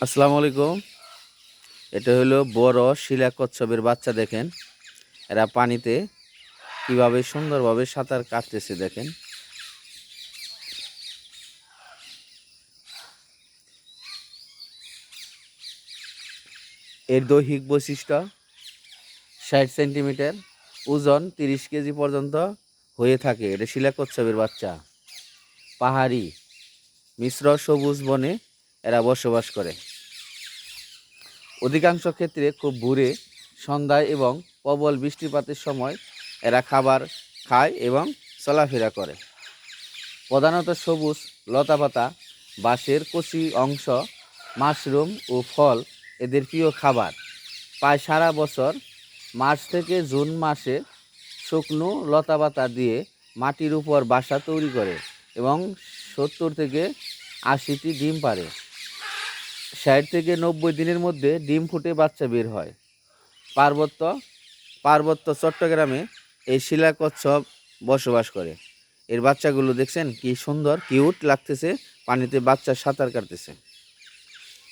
আসসালামু আলাইকুম। এটা হলো বড় শিলা কচ্ছপের বাচ্চা। দেখেন এরা পানিতে কিভাবে সুন্দরভাবে সাঁতার কাটতেছে। দেখেন এর দৈহিক বৈশিষ্ট্য 60 সেন্টিমিটার, ওজন 30 কেজি পর্যন্ত হয়ে থাকে। এটা শিলা কচ্ছপের বাচ্চা। পাহাড়ি মিশ্র সবুজ বনে এরা বসবাস করে। অধিকাংশ ক্ষেত্রে খুব ভোরে, সন্ধ্যায় এবং প্রবল বৃষ্টিপাতের সময় এরা খাবার খায় এবং চলাফেরা করে। প্রধানত সবুজ লতাপাতা, বাঁশের কচি অংশ, মাশরুম ও ফল এদের প্রিয় খাবার। প্রায় সারা বছর মার্চ থেকে জুন মাসে শুকনো লতাপাতা দিয়ে মাটির উপর বাসা তৈরি করে এবং 70 থেকে 80টি ডিম পাড়ে। 60 থেকে 90 দিনের মধ্যে ডিম ফুটে বাচ্চা বের হয়। পার্বত্য পার্বত্য চট্টগ্রামে এই শিলা কচ্ছপ বসবাস করে। এর বাচ্চাগুলো দেখছেন কি সুন্দর কিউট লাগতেছে, পানিতে বাচ্চা সাঁতার কাটতেছে।